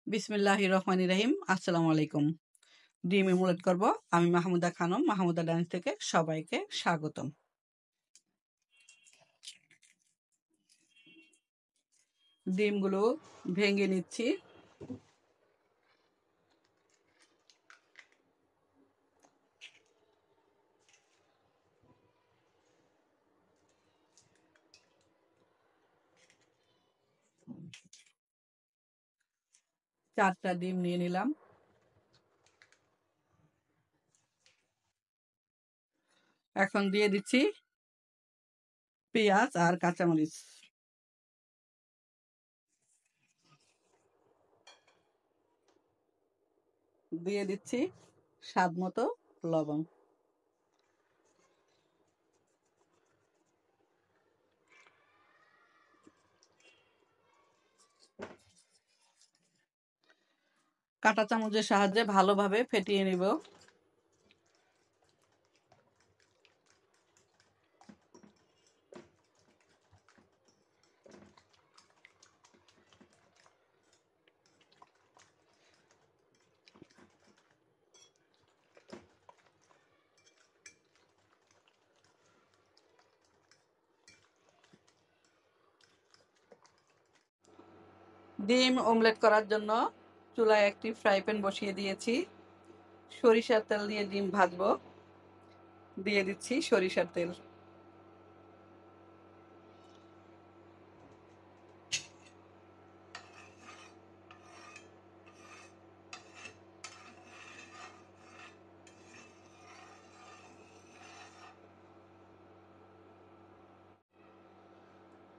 বিসমিল্লাহির রহমানির রহিম। আসসালামু আলাইকুম। ডিম অমলেট করব। আমি মাহমুদা খানম, মাহমুদা ডান্স থেকে সবাইকে স্বাগতম। ডিমগুলো ভেঙে নিচ্ছি। চারটা ডিম নিয়ে নিলাম। এখন দিয়ে দিচ্ছি পেঁয়াজ আর কাঁচামরিচ। দিয়ে দিচ্ছি স্বাদ মতো লবণ। কাঁটা চামচের সাহায্যে ভালোভাবে ফেটিয়ে নিব। ডিম অমলেট করার জন্য চুলায় একটি ফ্রাই প্যান বসিয়ে দিয়েছি। সরিষার তেল দিয়ে ডিম ভাজবো। দিয়ে দিচ্ছি সরিষার তেল।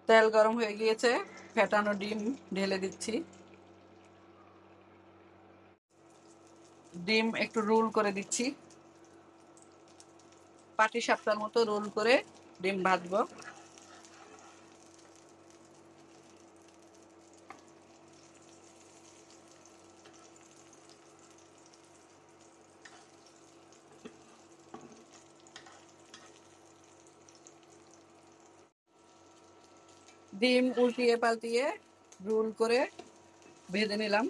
তেল গরম হয়ে গিয়েছে, ফেটানো ডিম ঢেলে দিচ্ছি। ডিম একটু রোল করে দিচ্ছি। পাটিসাপটার মতো রোল করে ডিম ভাজবো। ডিম উল্টিয়ে পাল্টিয়ে রোল করে ভেজে নিলাম।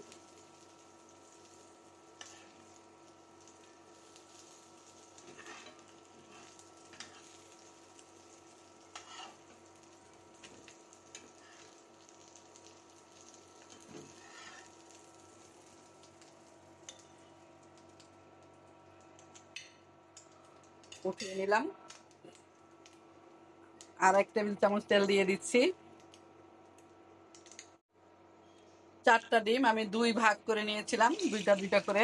উঠিয়ে নিলাম। আর 1 টেবিল চামচ তেল দিয়ে দিচ্ছি। 4টা ডিম আমি 2 ভাগ করে নিয়েছিলাম, 2টা 2টা করে।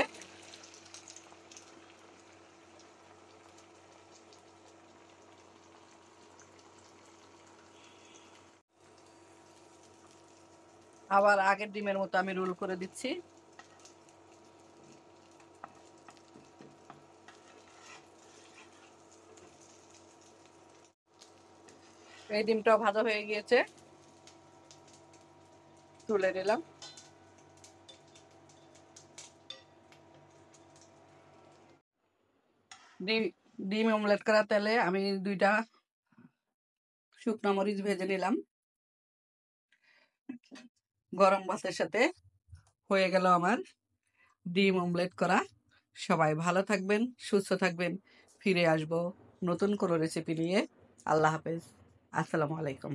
আবার আগের ডিমের মতো আমি রোল করে দিচ্ছি। এই ডিমটাও ভাজা হয়ে গিয়েছে, তুলে নিলাম। ডিম ডিম অমলেট করা তেলে আমি 2টা শুকনো মরিচ ভেজে নিলাম। গরম ভাতের সাথে হয়ে গেল আমার ডিম অমলেট করা। সবাই ভালো থাকবেন, সুস্থ থাকবেন। ফিরে আসবো নতুন কোনো রেসিপি নিয়ে। আল্লাহ হাফেজ। আসসালামু আলাইকুম।